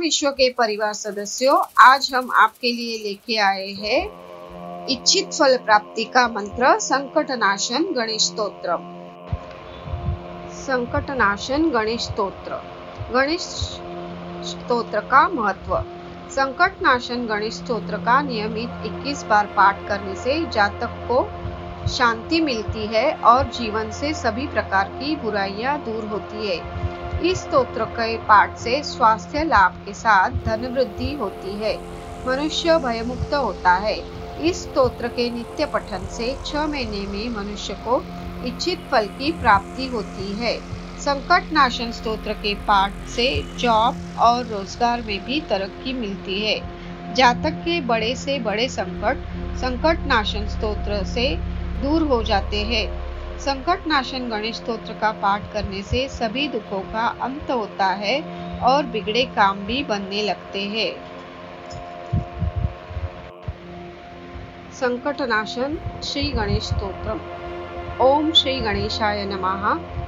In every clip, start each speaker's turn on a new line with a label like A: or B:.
A: विश्व के परिवार सदस्यों, आज हम आपके लिए लेके आए हैं इच्छित फल प्राप्ति का मंत्र संकटनाशन गणेश स्तोत्र। संकटनाशन गणेश स्तोत्र। गणेश स्तोत्र का महत्व। संकटनाशन गणेश स्तोत्र का नियमित 21 बार पाठ करने से जातक को शांति मिलती है और जीवन से सभी प्रकार की बुराइयां दूर होती है। इस स्तोत्र के पाठ से स्वास्थ्य लाभ के साथ धन वृद्धि होती है, मनुष्य भयमुक्त होता है। इस स्तोत्र के नित्य पठन से 6 महीने में मनुष्य को इच्छित फल की प्राप्ति होती है। संकट नाशन स्तोत्र के पाठ से जॉब और रोजगार में भी तरक्की मिलती है। जातक के बड़े से बड़े संकट नाशन स्तोत्र से दूर हो जाते हैं। संकट नाशन गणेश स्तोत्र का पाठ करने से सभी दुखों का अंत होता है और बिगड़े काम भी बनने लगते हैं। संकटनाशन श्री गणेश स्तोत्रम। ओम श्री गणेशाय नमः।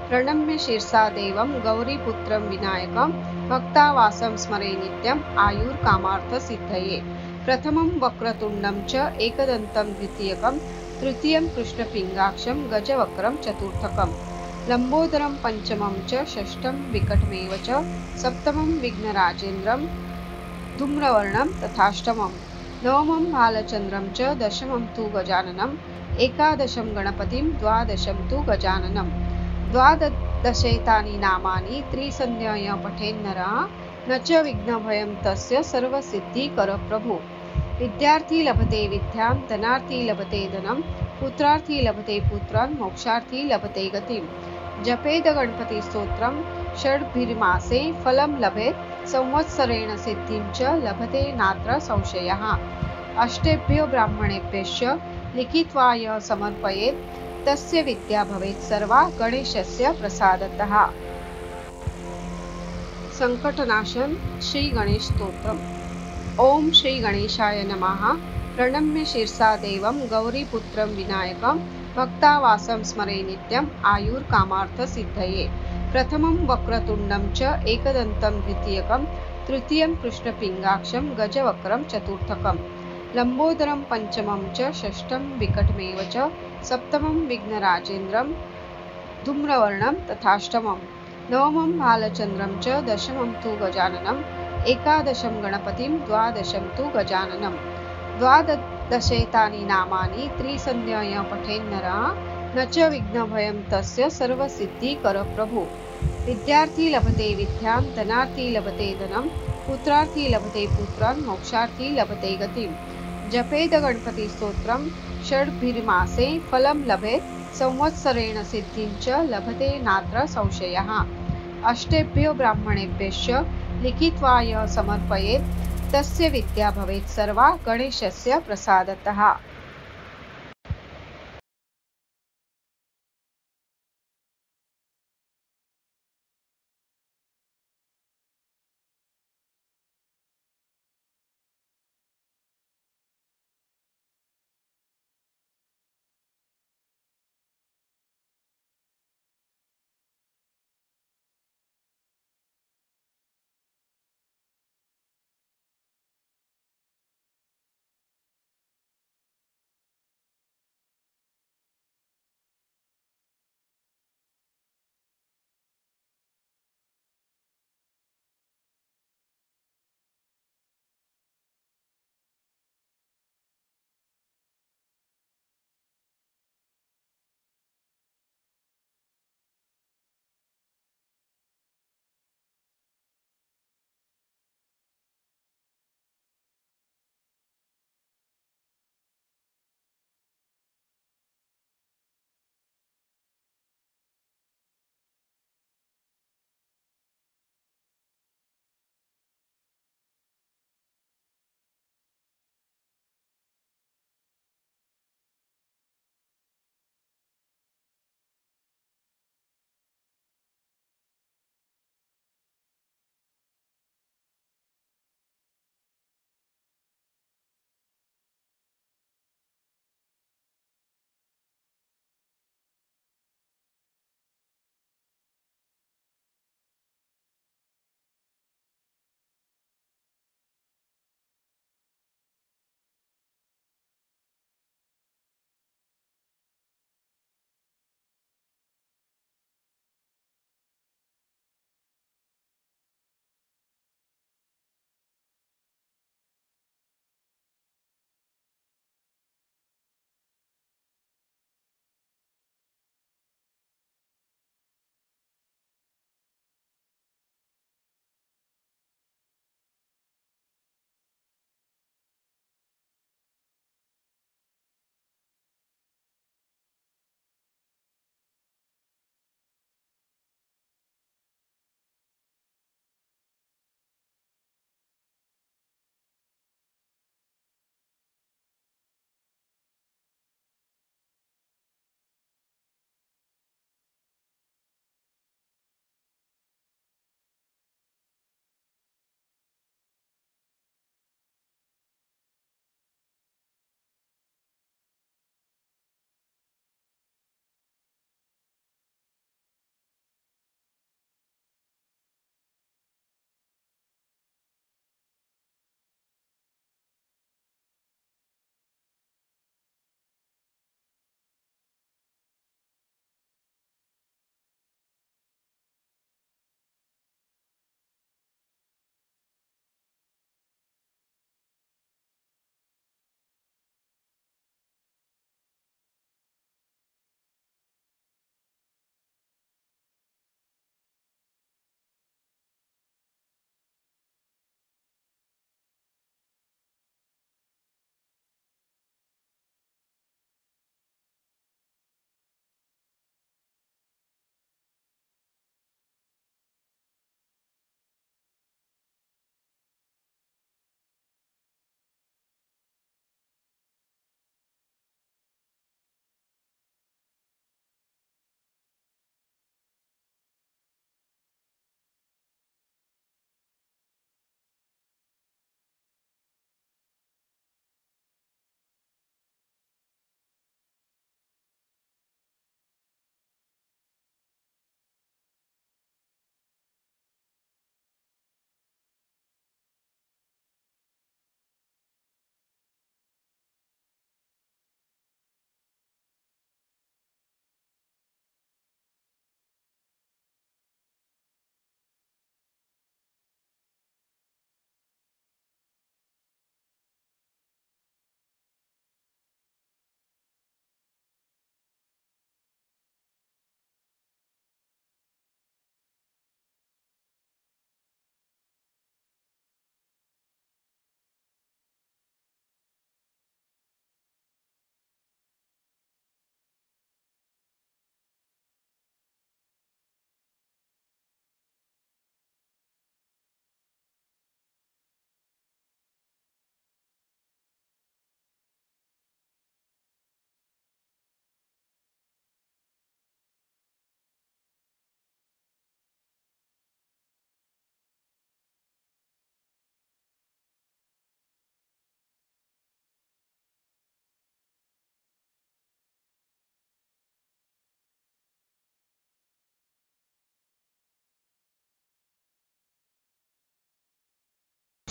A: प्रणम्य शीर्षा देवं गौरीपुत्रं विनायकं भक्तावासं स्मरे नित्यं आयुर्कामार्थ सिद्धये। प्रथमं वक्रतुंडं च एकदन्तं द्वितीयकं तृतीयं कृष्णपिंगाक्षं गजवक्रं चतुर्थकं लंबोदरं पंचमं च षष्ठं विकटमेव च सप्तमं विघ्नराजेन्द्रं धूम्रवर्णं तथाष्टमं नवमं भालचन्द्रं च दशमं तु गजाननम् एकादशं गणपतिं द्वादशं तु गजाननम्। द्वादशैतानि नामानि त्रिसन्ध्याय पठेन्नरः न च विघ्नभयं तस्य सर्वसिद्धिकर प्रभु। विद्यार्थी लभते विद्यां, धनार्थी लभते धनं, पुत्रार्थी लभते पुत्रान्, मोक्षार्थी लभते गतिं। जपेद गणपति स्तोत्रं षड्भिर्मासे फलं लभेत् संवत्सरेण सिद्धिं च लभते नात्र संशयः। अष्टेभ्यो ब्राह्मणेभ्यश्च लिखित्वा यः समर्पयेत् तस्य विद्या भवेत् सर्वा गणेशस्य प्रसादतः। संकटनाशन श्री गणेश स्तोत्रम। ओम श्री गणेशाय नमः। प्रणम्य शीर्षा देवं गौरीपुत्रं विनायकं भक्तावासं स्मरे नित्यं आयुर्कामार्थ सिद्धये। प्रथमं वक्रतुंडं च एकदन्तं द्वितीयकं तृतीयं कृष्णपिंगाक्षं गजवक्रं चतुर्थकं लंबोदरं पंचमं च षष्ठं विकटमेव च सप्तमं विघ्नराजेन्द्रं धूम्रवर्णं तथाष्टमं नवमं भालचन्द्रं च दशमं तु गजाननम् एकादशं गणपतिं द्वादशं तु गजाननम्। द्वादशैतानि नामानि त्रिसन्ध्याय पठेन्नरः न च विघ्नभयं तस्य सर्वसिद्धिकर प्रभु। विद्यार्थी लभते विद्यां, धनार्थी लभते धनं, पुत्रार्थी लभते पुत्रान्, मोक्षार्थी लभते गतिं। जपेद गणपति स्तोत्रं षड्भिर्मासे फलं लभेत् संवत्सरेण सिद्धिं च लभते नात्र संशयः। अष्टेभ्यो ब्राह्मणेभ्यश्च लिखित्वा यः समर्पयेत् तस्य विद्या भवेत् सर्वा गणेशस्य प्रसादतः।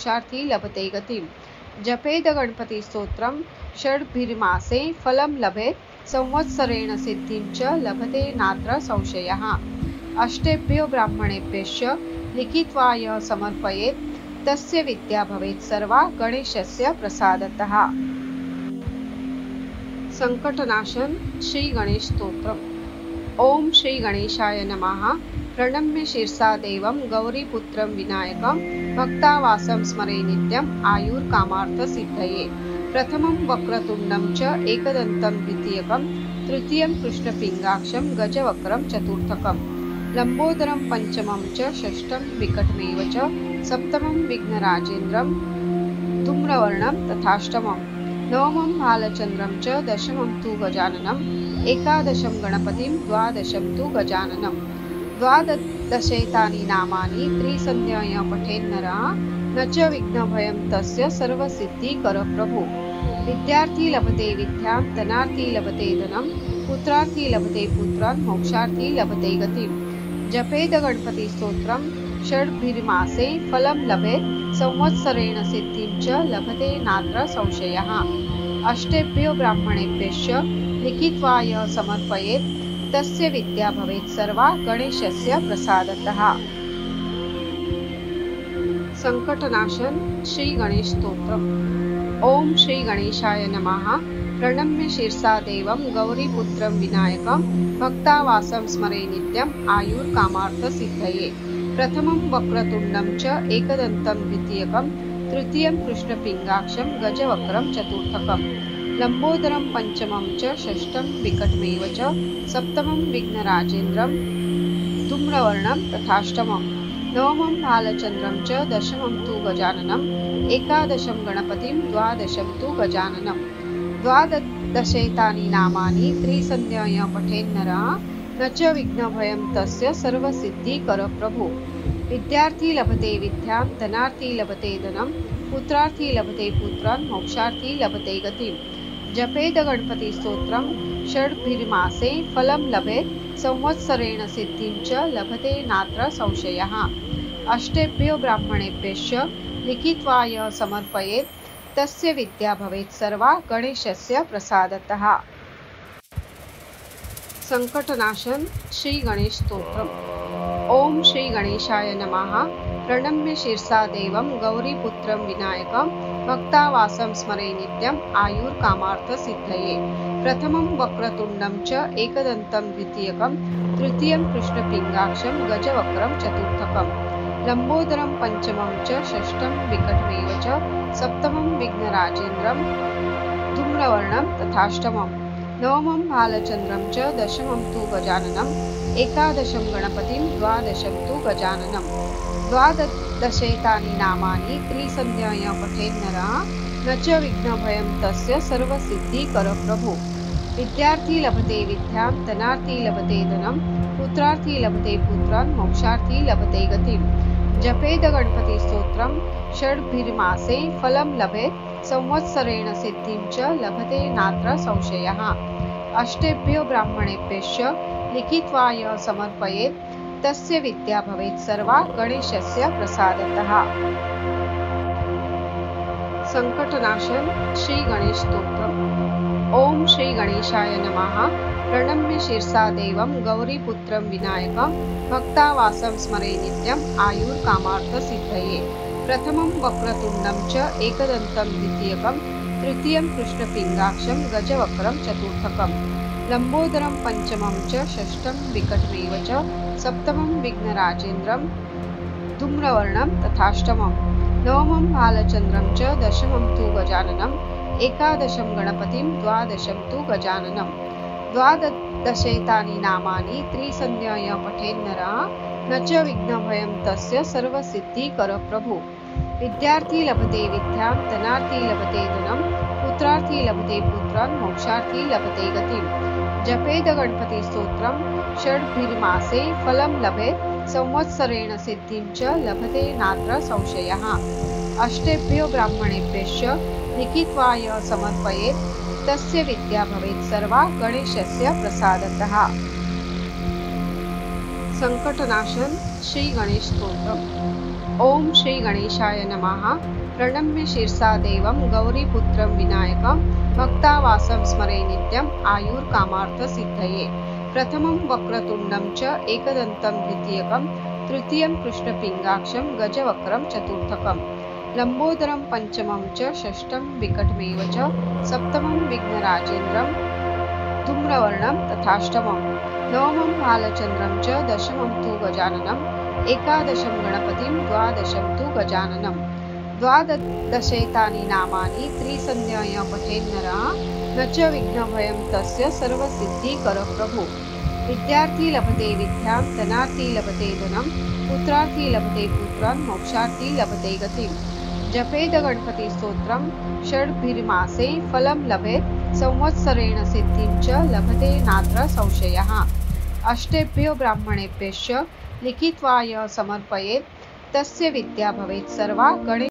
A: मोक्षार्थी लभते गतिम्। जपेद गणपति स्तोत्रम् षड्भिर्मासे फलं लभेत् संवत्सरेण सिद्धिं च लभते नात्र संशयः। अष्टेभ्यो ब्राह्मणेभ्यश्च लिखित्वा यः समर्पयेत् तस्य विद्या भवेत् सर्वा गणेशस्य प्रसादतः। संकटनाशन श्री गणेश स्तोत्रम्। ओम श्री गणेशाय नमः। प्रणम्य शिरसा देवं गौरीपुत्रं विनायकं भक्तावासं स्मरे नित्यं आयुर्कामार्थ सिद्धये। प्रथमं वक्रतुण्डं च एकदन्तं द्वितीयकं तृतीयं कृष्णपिङ्गाक्षं गजवक्रं चतुर्थकं लंबोदरं पंचमं च षष्ठं विकटमेव च सप्तमं विघ्नराजेन्द्रं धूम्रवर्णं तथाष्टमं नवमं भालचन्द्रं च दशमं तु गजाननम् एकादशं गणपतिं द्वादशं तु गजाननम्। द्वादशैतानि नामानि त्रिसन्ध्याय पठेन्नरः न च विघ्नभयं तस्य सर्वसिद्धिकर प्रभु। विद्यार्थी लभते विद्यां धनार्थी लभते धनं पुत्रार्थी लभते पुत्रान् मोक्षार्थी लभते गतिम्। जपेद गणपति स्तोत्रम् षड्भिर्मासे फलं लभेत् संवत्सरेण सिद्धिं च लभते नात्र संशयः। अष्टेभ्यो ब्राह्मणेभ्यश्च लिखित्वा यः समर्पयेत् तस्य विद्या भवेत् सर्वा गणेशस्य प्रसादतः। संकटनाशन श्री गणेश स्तोत्रम्। ओम श्री गणेशाय नमः। प्रणम्य शिरसा देवं गौरीपुत्रं विनायकं भक्तावासं स्मरे नित्यं आयुर्कामार्थ सिद्धये। प्रथमं वक्रतुण्डं च एकदन्तं द्वितीयकं तृतीयं कृष्णपिङ्गाक्षं गजवक्रं चतुर्थकं लंबोदरं पंचमं च षष्ठं विकटमेव च सप्तमं विघ्नराजेन्द्रं धूम्रवर्णं तथाष्टमं नवमं भालचन्द्रं च दशमं तु गजाननम् एकादशं गणपतिं द्वादशं तु गजाननम्। द्वादशैतानि नामानि त्रिसन्ध्याय पठेन्नरः न च विघ्नभयं तस्य सर्वसिद्धिकर प्रभु। विद्यार्थी लभते विद्यां धनार्थी लभते धनं पुत्रार्थी लभते पुत्रान् मोक्षार्थी लभते गतिम्। जपेद गणपति स्तोत्रम् षड्भिर्मासे फलं लभेत् संवत्सरेण सिद्धिं च लभते नात्र संशयः। अष्टेभ्यो ब्राह्मणेभ्यश्च लिखित्वा यः समर्पयेत् तस्य विद्या भवेत् सर्वा गणेशस्य प्रसादतः। संकटनाशन श्री गणेश स्तोत्रम्। ओम श्री गणेशाय नमः। प्रणम्य शिरसा देवं गौरीपुत्रं विनायकं भक्तावासं स्मरे नित्यं आयुर्कामार्थ सिद्धये। प्रथमं वक्रतुण्डं च एकदन्तं द्वितीयकं तृतीयं कृष्णपिङ्गाक्षं गजवक्रं चतुर्थकं लंबोदरं पंचमं च षष्ठं विकटमेव च सप्तमं विघ्नराजेन्द्रं धूम्रवर्णं तथाष्टमं नवमं भालचन्द्रं च दशमं तु गजाननम् एकादशं गणपतिं द्वादशं तु गजाननम्। द्वादशैतानि नामानि त्रिसन्ध्याय पठेन्नरः न च विघ्नभयं तस्य सर्वसिद्धिकर प्रभु। विद्यार्थी लभते विद्यां धनार्थी लभते धनं पुत्रार्थी लभते पुत्रान् मोक्षार्थी लभते गतिम्। जपेद गणपति स्तोत्रम् षड्भिर्मासे फलं लभेत् संवत्सरेण सिद्धिं च लभते नात्र संशयः। अष्टेभ्यो ब्राह्मणेभ्यश्च लिखित्वा यः समर्पयेत् तस्य विद्या भवेत् सर्वा गणेशस्य प्रसादतः। संकटनाशन श्री गणेश स्तोत्रम्। ओम श्री गणेशाय नमः। प्रणम्य शिरसा देवं गौरीपुत्रं विनायकं भक्तावासं स्मरे नित्यं आयुर्कामार्थ सिद्धये। प्रथमं वक्रतुण्डं च एकदन्तं द्वितीयकं तृतीयं कृष्णपिङ्गाक्षं गजवक्रं चतुर्थकं लंबोदरं पंचमं च षष्ठं विकटमेव च सप्तमं विघ्नराजेन्द्रं धूम्रवर्णं तथाष्टमं नवमं भालचन्द्रं च दशमं तु गजाननम् एकादशं गणपतिं द्वादशं तु गजाननम्। द्वादशैतानि नामानि त्रिसन्ध्याय पठेन्नरः न च विघ्नभयं तस्य सर्वसिद्धिकर प्रभु। विद्यार्थी लभते विद्यां धनार्थी लभते धनं पुत्रार्थी लभते पुत्रान् मोक्षार्थी लभते गतिम्। जपेद गणपति स्तोत्रम् षड्भिर्मासे फलं लभेत् संवत्सरेण सिद्धिं च लभते नात्र संशयः। अष्टेभ्यो ब्राह्मणेभ्यश्च लिखित्वा यः समर्पयेत् तस्य विद्या भवेत् सर्वा गणेशस्य प्रसादतः। संकटनाशन श्री गणेश स्तोत्रम्। ओम श्री गणेशाय नमः। प्रणम्य शिरसा देवं गौरीपुत्रं विनायकं भक्तावासं स्मरे नित्यं आयुर्कामार्थसिद्धये। प्रथमं वक्रतुण्डं च एकदन्तं द्वितीयकं तृतीयं कृष्णपिङ्गाक्षं गजवक्त्रं चतुर्थकं लम्बोदरं पञ्चमं च षष्ठं विकटमेव च सप्तमं विघ्नराजेन्द्रं धूम्रवर्णं तथाष्टमं नवमं बालचन्द्रं च दशमं तु गजाननम् एकादशं गणपतिं द्वादशं तु गजाननम् द्वादशेतानि नामानि त्रिसन्ध्याय पठेन्नरः न च विघ्नभयं तस्य सर्वसिद्धिकरः प्रभुः। विद्यार्थी लभते विद्यां धनार्थी लभते धनं पुत्रार्थी लभते पुत्रान् मोक्षार्थी लभते गतिम्। जपेद गणपति स्तोत्रं षड्भिर्मासे फलं लभेत् संवत्सरेण सिद्धिं च लभते नात्र संशयः। अष्टेभ्यो ब्राह्मणेभ्यश्च लिखित्वा यः समर्पयेत् तस्य विद्या भवेत् सर्वा। गणेश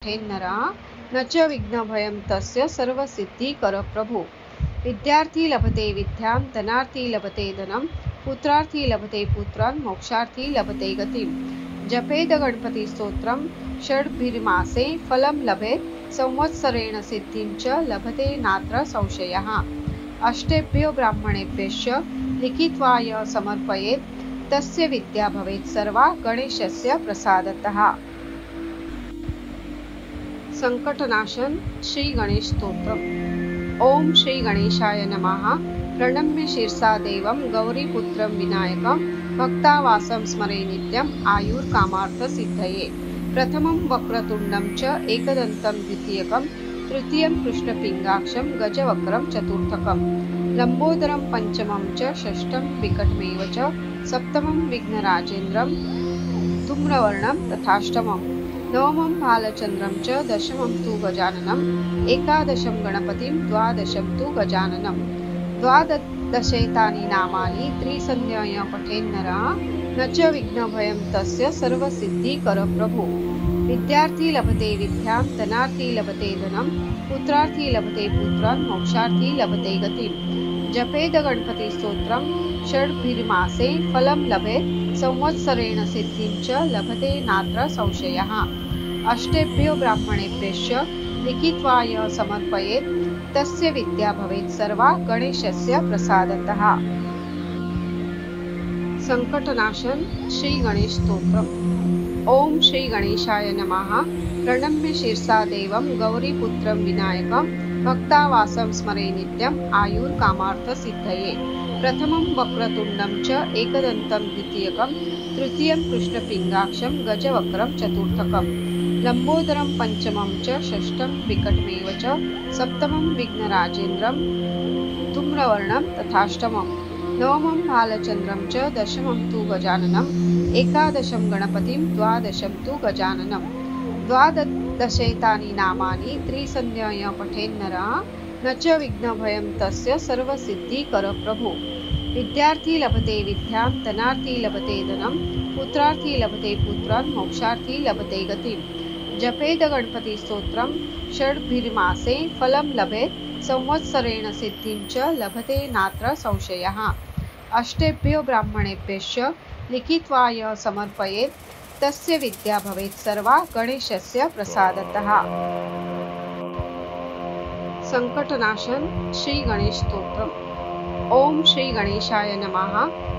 A: पठेन्नरः न च विघ्नभयं तस्य सर्वसिद्धिकर प्रभु। विद्यार्थी लभते विद्यां, धनार्थी लभते धनं, पुत्रार्थी लभते पुत्रान्, मोक्षार्थी लभते गतिम्। जपेद गणपति स्तोत्रम् षड्भिर्मासे फलं लभेत्, संवत्सरेण सिद्धिं च लभते नात्र संशयः। अष्टेभ्यो ब्राह्मणेभ्यश्च लिखित्वा यः समर्पयेत् तस्य विद्या भवेत् सर्वा गणेशस्य प्रसादतः। संकटनाशन श्री गणेश स्तोत्रम्। ओम श्री गणेशाय नमः। प्रणम्य शिरसा देवं गौरीपुत्रं विनायकं भक्तावासं स्मरे नित्यं आयुर्कामार्थ सिद्धये। प्रथमं वक्रतुण्डं च एकदन्तं द्वितीयकं तृतीयं कृष्णपिङ्गाक्षं गजवक्त्रं चतुर्थकं लम्बोदरं पंचमं च षष्ठं विकटमेव च सप्तमं विघ्नराजेन्द्रं धूम्रवर्णं तथाष्टमं नवमं भालचन्द्रं च दशमं तु गजाननम् एकादशं गणपतिं द्वादशं तु गजाननम् द्वादशैतानि नामानि त्रिसन्ध्याय पठेन्नरः न च विघ्नभयं तस्य सर्वसिद्धिकर प्रभु। विद्यार्थी लभते विद्यां, धनार्थी लभते धनं, पुत्रार्थी लभते पुत्रान्, मोक्षार्थी लभते गतिम्। जपेद गणपति स्तोत्रम् षड्भिर्मासे फलं लभेत्, संवत्सरेण सिद्धिं च लभते नात्र संशयः। अष्टेभ्यो ब्राह्मणेभ्यश्च लिखित्वा यः समर्पयेत् तस्य विद्या भवेत् सर्वा गणेशस्य प्रसादतः। संकटनाशन श्री गणेश स्तोत्रम्। ओम श्री गणेशाय नमः। प्रणम्य शिरसा देवं गौरीपुत्रं विनायकं भक्तावासं स्मरे नित्यं आयुर्कामार्थ सिद्धये। प्रथमं वक्रतुण्डं च एकदन्तं द्वितीयकं तृतीयं कृष्णपिङ्गाक्षं गजवक्त्रं चतुर्थकं लम्बोदरं पंचमं च षष्ठं विकटमेव च सप्तमं विघ्नराजेन्द्रं धूम्रवर्णं तथाष्टमं नवमं भालचन्द्रं च दशमं तु गजाननम् एकादशं गणपतिं द्वादशं तु गजाननम् द्वादशैतानि नामानि त्रिसन्ध्याय पठेन्नरः न च विघ्नभयं तस्य सर्वसिद्धिकर प्रभु। विद्यार्थी लभते विद्यां, धनार्थी लभते धनं, पुत्रार्थी लभते पुत्रान्, मोक्षार्थी लभते गतिम्। जपेद गणपति स्तोत्रम् षड्भिर्मासे फलं लभेत्, संवत्सरेण सिद्धिं च लभते नात्र संशयः। अष्टेभ्यो ब्राह्मणेभ्यश्च लिखित्वा यः समर्पयेत् तस्य विद्या भवेत् सर्वा गणेशस्य प्रसादतः। संकटनाशन श्री गणेश स्तोत्रम्। ओम श्री गणेशाय नमः।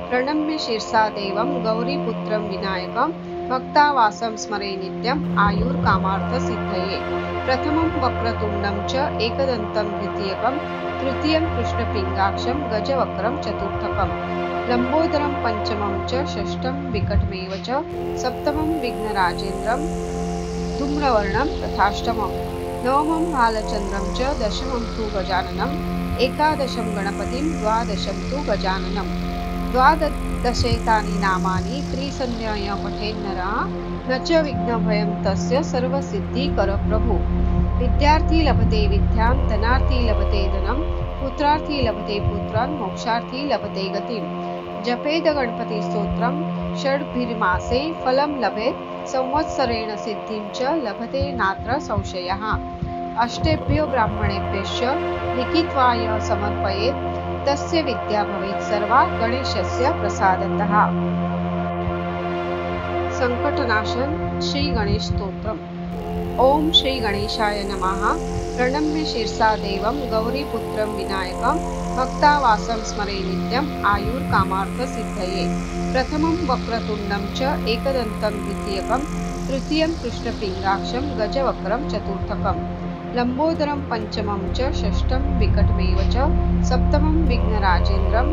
A: प्रणम्य शिरसा देवं गौरीपुत्रं विनायकं भक्तावासं स्मरे नित्यं आयुर्कामार्थ सिद्धये। प्रथमं वक्रतुण्डं च एकदन्तं द्वितीयकं तृतीयं कृष्णपिङ्गाक्षं गजवक्त्रं चतुर्थकं लम्बोदरं पंचमं च षष्ठं विकटमेव च सप्तमं विघ्नराजेन्द्रं धूम्रवर्णं तथाष्टमं नवमं भालचन्द्रं च दशमं तु गजाननम् एकादशं गणपतिं द्वादशं तु गजाननम् द्वादशैतानि नामानि त्रिसन्ध्याय पठेन्नरः न च विघ्नभयं तस्य सर्वसिद्धिकर प्रभु। विद्यार्थी लभते विद्यां, धनार्थी लभते धनं, पुत्रार्थी लभते पुत्रान्, मोक्षार्थी लभते गतिम्। जपेद गणपति स्तोत्रम् षड्भिर्मासे फलं लभेत्, संवत्सरेण सिद्धिं च लभते नात्र संशयः। अष्टेभ्यो ब्राह्मणेभ्यश्च लिखित्वा यः समर्पयेत् तस्य विद्या भवेत् सर्वा गणेशस्य प्रसादतः। संकटनाशन श्री गणेश स्तोत्रम्। ओम श्री गणेशाय नमः। प्रणम्य शिरसा देवं गौरीपुत्रं विनायकं भक्तावासं स्मरे नित्यं आयुर्कामार्थ सिद्धये। प्रथमं वक्रतुण्डं च एकदन्तं द्वितीयकं तृतीयं कृष्णपिङ्गाक्षं गजवक्त्रं चतुर्थकं लम्बोदरं पंचमं च षष्ठं विकटमेव च सप्तमं विघ्नराजेन्द्रं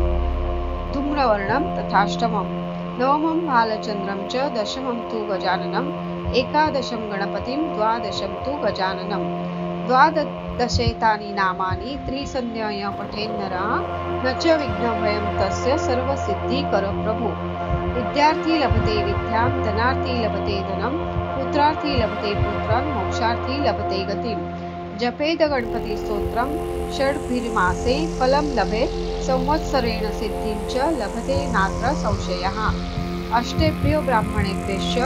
A: धूम्रवर्णं तथाष्टमं नवमं भालचन्द्रं च दशमं तु गजाननम् एकादशं गणपतिं द्वादशं तु गजाननम् द्वादशैतानि नामानि त्रिसन्ध्याय पठेन्नरः न च विघ्नभयं तस्य सर्वसिद्धिकर प्रभु। विद्यार्थी लभते विद्यां, धनार्थी लभते धनं, पुत्रार्थी लभते पुत्रान्, मोक्षार्थी लभते गतिम्। जपेद गणपति स्तोत्रम् षड्भिर्मासे फलं लभेत्, संवत्सरेण सिद्धिं च लभते नात्र संशयः। अष्टेभ्यो ब्राह्मणेभ्यश्च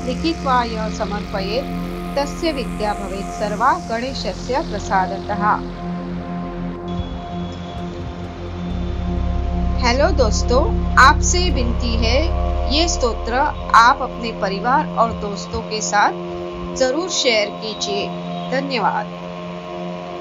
A: लिखित्वा यः समर्पयेत् तस्य विद्या भवेत् सर्वा गणेशस्य प्रसादतः। हेलो दोस्तों, आपसे विनती है ये स्तोत्र आप अपने परिवार और दोस्तों के साथ जरूर शेयर कीजिए। धन्यवाद।